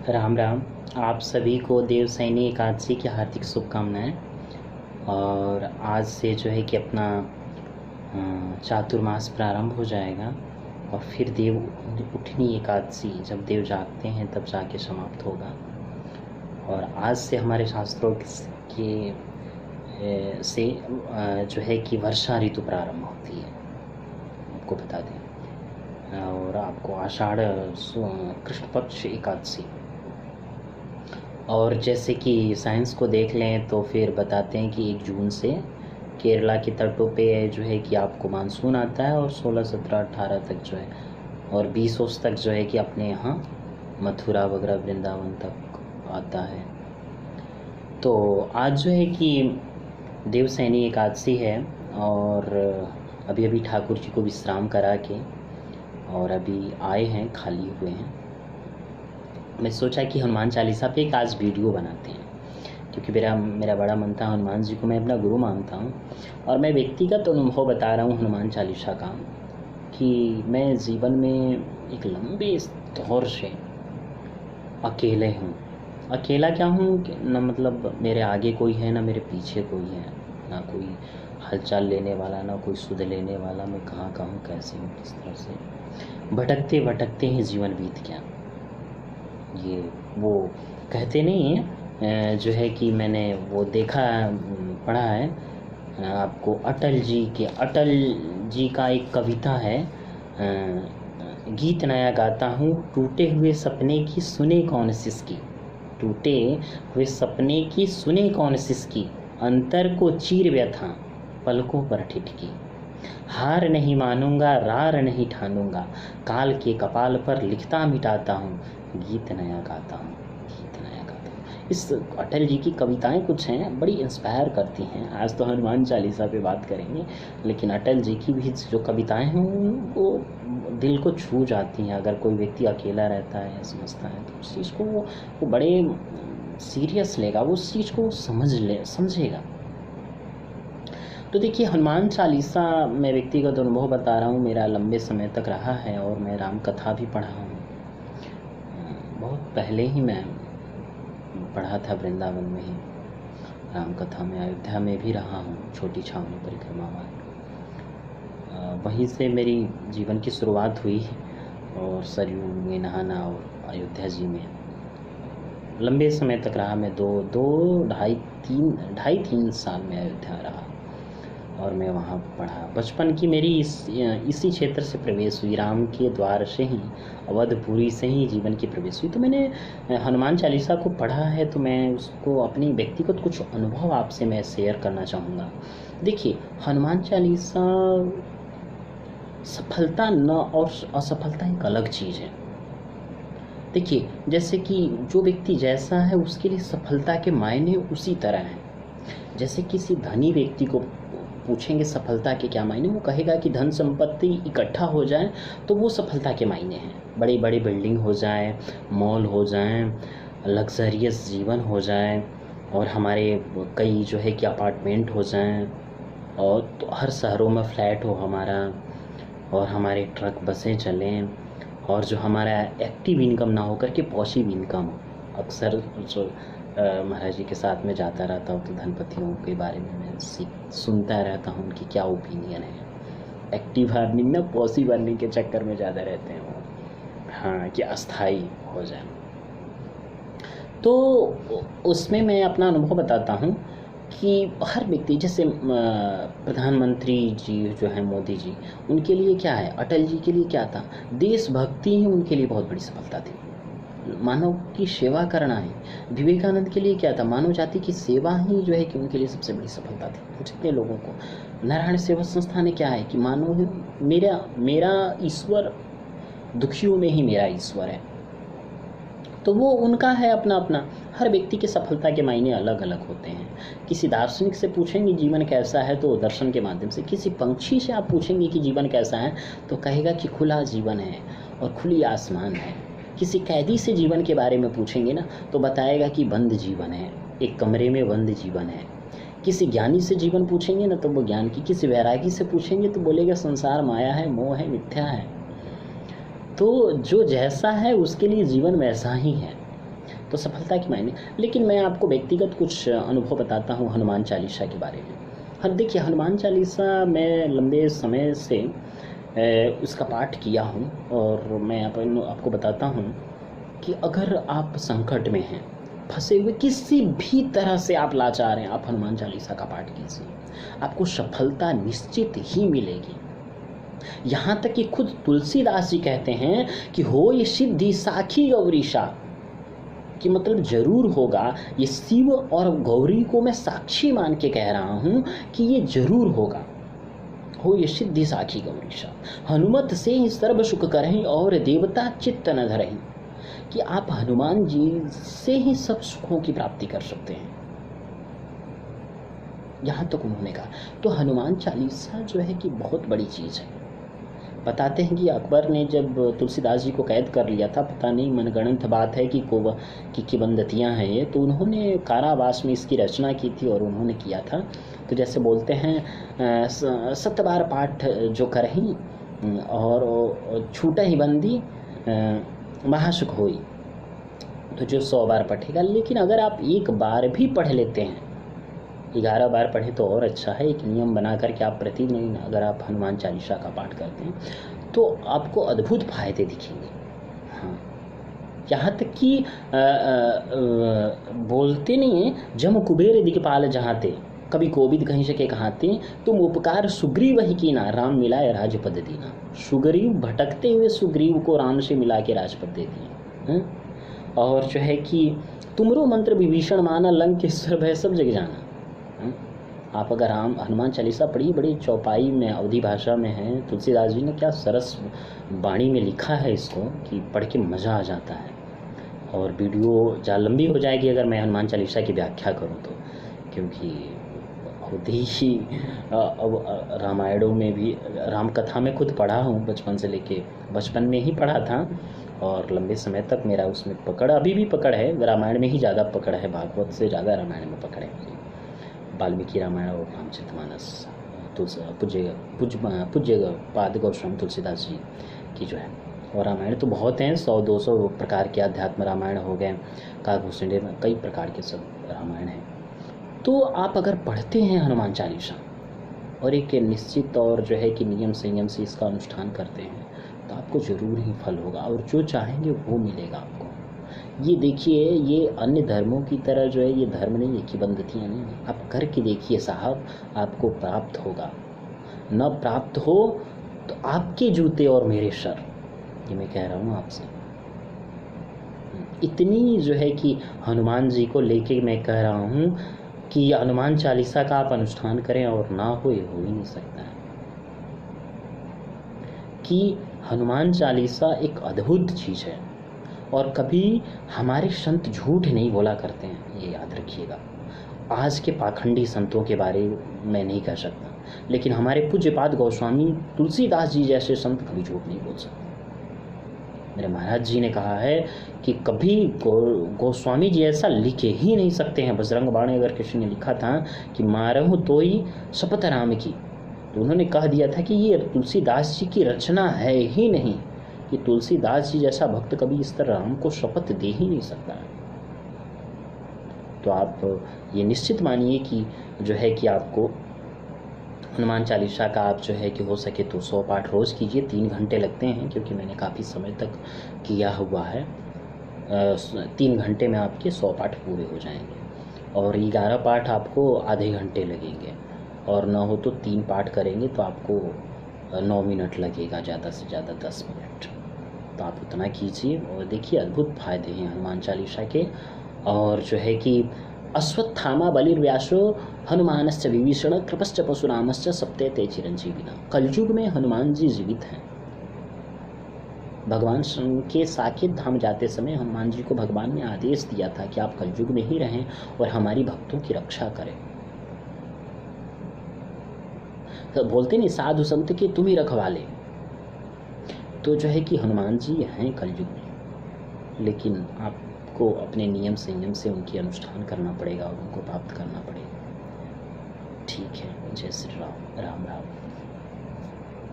राम राम। आप सभी को देवसैनी एकादशी की हार्दिक शुभकामनाएं। और आज से जो है कि अपना चातुर्मास प्रारंभ हो जाएगा और फिर देव उठनी एकादशी जब देव जागते हैं तब जाके समाप्त होगा। और आज से हमारे शास्त्रों के से जो है कि वर्षा ऋतु प्रारंभ होती है, आपको बता दें। और आपको आषाढ़ कृष्ण पक्ष एकादशी, और जैसे कि साइंस को देख लें तो फिर बताते हैं कि 1 जून से केरला के तटों पे जो है कि आपको मानसून आता है और 16, 17, 18 तक जो है, और 20 तक जो है कि अपने यहाँ मथुरा वगैरह वृंदावन तक आता है। तो आज जो है कि देवसैनी एकादशी है और अभी अभी ठाकुर जी को विश्राम करा के और अभी आए हैं, खाली हुए हैं। मैं सोचा कि हनुमान चालीसा पे एक आज वीडियो बनाते हैं, क्योंकि मेरा बड़ा मन था। हनुमान जी को मैं अपना गुरु मानता हूँ और मैं व्यक्तिगत अनुभव बता रहा हूँ हनुमान चालीसा का, कि मैं जीवन में एक लंबे दौर से अकेले हूँ। अकेला क्या हूँ, ना मतलब मेरे आगे कोई है ना मेरे पीछे कोई है, ना कोई हलचल लेने वाला ना कोई सुध लेने वाला। मैं कहाँ का हूँ, कैसे हूँ, किस तरह से भटकते भटकते ही जीवन बीत गया। ये वो कहते नहीं है जो है कि मैंने वो देखा, पढ़ा है आपको। अटल जी का एक कविता है, गीत नया गाता हूँ, टूटे हुए सपने की सुने कौन सिसकी। टूटे हुए सपने की सुने कौन सिसकी, अंतर को चीर व्यथा पलकों पर ठिठकी। हार नहीं मानूंगा, रार नहीं ठानूंगा, काल के कपाल पर लिखता मिटाता हूँ, गीत नया गाता हूँ, गीत नया गाता हूँ। इस अटल जी की कविताएं कुछ हैं, बड़ी इंस्पायर करती हैं। आज तो हनुमान चालीसा पे बात करेंगे, लेकिन अटल जी की भी जो कविताएं हैं वो दिल को छू जाती हैं। अगर कोई व्यक्ति अकेला रहता है या समझता है तो उस चीज़ को वो बड़े सीरियस लेगा, वो उस चीज़ को समझेगा। तो देखिए, हनुमान चालीसा मैं व्यक्तिगत अनुभव बता रहा हूँ, मेरा लंबे समय तक रहा है और मैं राम कथा भी पढ़ा हूँ। बहुत पहले ही मैं पढ़ा था, वृंदावन में ही राम कथा में। अयोध्या में भी रहा हूँ, छोटी छावनी परिक्रमा में। वहीं से मेरी जीवन की शुरुआत हुई और सरयू में नहाना और अयोध्या जी में लंबे समय तक रहा। मैं ढाई तीन साल में अयोध्या रहा और मैं वहाँ पढ़ा। बचपन की मेरी इसी क्षेत्र से प्रवेश हुई, राम के द्वार से ही, अवधपुरी से ही जीवन की प्रवेश हुई। तो मैंने हनुमान चालीसा को पढ़ा है, तो मैं उसको अपनी व्यक्तिगत कुछ अनुभव आपसे मैं शेयर करना चाहूँगा। देखिए, हनुमान चालीसा सफलता न और असफलता एक अलग चीज़ है। देखिए, जैसे कि जो व्यक्ति जैसा है उसके लिए सफलता के मायने उसी तरह हैं। जैसे किसी धनी व्यक्ति को पूछेंगे सफलता के क्या मायने, वो कहेगा कि धन संपत्ति इकट्ठा हो जाए तो वो सफलता के मायने हैं। बड़ी बड़ी बिल्डिंग हो जाए, मॉल हो जाए, लग्जरियस जीवन हो जाए, और हमारे कई जो है कि अपार्टमेंट हो जाएं, और तो हर शहरों में फ्लैट हो हमारा, और हमारे ट्रक बसें चलें, और जो हमारा एक्टिव इनकम ना होकर के पॉसिव इनकम हो। अक्सर जो महाराज जी के साथ में जाता रहता हूँ तो धनपतियों के बारे में मैं सुनता रहता हूँ, उनकी क्या ओपिनियन है। एक्टिव अर्निंग ना पॉसिव अर्निंग के चक्कर में ज़्यादा रहते हैं वो, हाँ, कि अस्थाई हो जाए। तो उसमें मैं अपना अनुभव बताता हूँ कि हर व्यक्ति, जैसे प्रधानमंत्री जी जो हैं मोदी जी, उनके लिए क्या है, अटल जी के लिए क्या था, देशभक्ति ही उनके लिए बहुत बड़ी सफलता थी। मानव की सेवा करना है। विवेकानंद के लिए क्या था, मानव जाति की सेवा ही जो है कि उनके लिए सबसे बड़ी सफलता थी। जितने लोगों को नारायण सेवा संस्था ने क्या है कि मानव मेरा ईश्वर, दुखियों में ही मेरा ईश्वर है। तो वो उनका है अपना अपना। हर व्यक्ति की सफलता के मायने अलग अलग होते हैं। किसी दार्शनिक से पूछेंगे जीवन कैसा है तो दर्शन के माध्यम से, किसी पंछी से आप पूछेंगे कि जीवन कैसा है तो कहेगा कि खुला जीवन है और खुली आसमान है। किसी कैदी से जीवन के बारे में पूछेंगे ना तो बताएगा कि बंद जीवन है, एक कमरे में बंद जीवन है। किसी ज्ञानी से जीवन पूछेंगे ना तो वो ज्ञान की, किसी वैरागी से पूछेंगे तो बोलेगा संसार माया है, मोह है, मिथ्या है। तो जो जैसा है उसके लिए जीवन वैसा ही है। तो सफलता के मायने। लेकिन मैं आपको व्यक्तिगत कुछ अनुभव बताता हूँ हनुमान चालीसा के बारे में। हाँ देखिए, हनुमान चालीसा मैं लंबे समय से उसका पाठ किया हूँ, और मैं आपको बताता हूँ कि अगर आप संकट में हैं, फंसे हुए, किसी भी तरह से आप लाचार हैं, आप हनुमान चालीसा का पाठ कीजिए, आपको सफलता निश्चित ही मिलेगी। यहाँ तक कि खुद तुलसीदास जी कहते हैं कि हो ये सिद्धि साखी गौरीशा, कि मतलब जरूर होगा। ये शिव और गौरी को मैं साक्षी मान के कह रहा हूँ कि ये जरूर होगा। हो ये सिद्धि साखी गौरीशा, हनुमत से ही सर्व सुख करहीं और देवता चित्त न धरहीं, कि आप हनुमान जी से ही सब सुखों की प्राप्ति कर सकते हैं। यहाँ तक उन्होंने कहा। तो हनुमान चालीसा जो है कि बहुत बड़ी चीज़ है। बताते हैं कि अकबर ने जब तुलसीदास जी को कैद कर लिया था, पता नहीं मनगढ़ंत बात है कि किबंदतियाँ हैं ये, तो उन्होंने कारावास में इसकी रचना की थी और उन्होंने किया था। तो जैसे बोलते हैं 7 बार पाठ जो करहीं और छूटा ही बंदी महासुख होई, तो जो 100 बार पढ़ेगा। लेकिन अगर आप एक बार भी पढ़ लेते हैं, 11 बार पढ़ें तो और अच्छा है। एक नियम बना करके आप प्रतिदिन अगर आप हनुमान चालीसा का पाठ करते हैं तो आपको अद्भुत फायदे दिखेंगे। हाँ, यहाँ तक कि बोलते नहीं हैं, जम कुबेर दिखपाल जहाँते, कभी कोविद कहीं से के कहाते, तुम उपकार सुग्रीव ही कीना, राम मिलाए राजपद दीना। सुग्रीव, भटकते हुए सुग्रीव को राम से मिला के राजपद दे दिए। और जो है कि तुमरो मंत्र विभीषण माना, लंकेश्वर भय सब जग जाना। आप अगर हनुमान चालीसा पढ़िए, बड़ी चौपाई में अवधी भाषा में है। तुलसीदास जी ने क्या सरस वाणी में लिखा है इसको कि पढ़ के मज़ा आ जाता है। और वीडियो ज़्यादा लंबी हो जाएगी अगर मैं हनुमान चालीसा की व्याख्या करूं तो, क्योंकि खुद ही अब रामायणों में भी, राम कथा में खुद पढ़ा हूँ बचपन से लेके, बचपन में ही पढ़ा था और लंबे समय तक मेरा उसमें पकड़, अभी भी पकड़ है। रामायण में ही ज़्यादा पकड़ है, भागवत से ज़्यादा रामायण में पकड़ है। वाल्मीकि रामायण और रामचरितमानस पूज्य पाद गोस्वामी तुलसीदास जी की जो है। और रामायण तो बहुत हैं, 100-200 प्रकार के अध्यात्म रामायण हो गए, काकभूषण में कई प्रकार के सब रामायण हैं। तो आप अगर पढ़ते हैं हनुमान चालीसा और एक निश्चित और जो है कि नियम संयम से इसका अनुष्ठान करते हैं तो आपको ज़रूर ही फल होगा, और जो चाहेंगे वो मिलेगा आपको। ये देखिए, ये अन्य धर्मों की तरह जो है, ये धर्म नहीं है, किबंदतियाँ नहीं है। आप करके देखिए साहब, आपको प्राप्त होगा। न प्राप्त हो तो आपके जूते और मेरे सर, ये मैं कह रहा हूँ आपसे। इतनी जो है कि हनुमान जी को लेके मैं कह रहा हूँ कि हनुमान चालीसा का आप अनुष्ठान करें और ना हो, ये हो ही नहीं सकता है। कि हनुमान चालीसा एक अद्भुत चीज़ है, और कभी हमारे संत झूठ नहीं बोला करते हैं, ये याद रखिएगा। आज के पाखंडी संतों के बारे में नहीं कह सकता, लेकिन हमारे पूज्यपाद गोस्वामी तुलसीदास जी जैसे संत कभी झूठ नहीं बोल सकते। मेरे महाराज जी ने कहा है कि कभी गोस्वामी जी ऐसा लिखे ही नहीं सकते हैं। बजरंग बाण अगर किसी ने लिखा था कि मारहु तो ही शपथ राम की, तो उन्होंने कह दिया था कि ये तुलसीदास जी की रचना है ही नहीं, कि तुलसीदास जी जैसा भक्त कभी इस तरह राम को शपथ दे ही नहीं सकता है। तो आप ये निश्चित मानिए कि जो है कि आपको हनुमान चालीसा का आप जो है कि हो सके तो 100 पाठ रोज़ कीजिए। 3 घंटे लगते हैं, क्योंकि मैंने काफ़ी समय तक किया हुआ है। 3 घंटे में आपके 100 पाठ पूरे हो जाएंगे, और 11 पाठ आपको आधे घंटे लगेंगे, और न हो तो 3 पाठ करेंगे तो आपको 9 मिनट लगेगा, ज़्यादा से ज़्यादा 10 मिनट। तो आप उतना कीजिए और देखिए अद्भुत फायदे हैं हनुमान चालीसा के। और जो है कि अश्वत्थामा बलिर्व्यासो हनुमानश्च विभीषण कृपश्च परशुरामश्च सप्ते ते चिरंजीविना। कलयुग में हनुमान जी जीवित हैं। भगवान के साकेत धाम जाते समय हनुमान जी को भगवान ने आदेश दिया था कि आप कलयुग में ही रहें और हमारी भक्तों की रक्षा करें। तो बोलते नहीं, साधु संत के तुम ही रखवाले। तो जो है कि हनुमान जी हैं कलयुग में, लेकिन आपको अपने नियम संयम से उनकी अनुष्ठान करना पड़ेगा और उनको प्राप्त करना पड़ेगा। ठीक है, जय श्री राम, राम राम।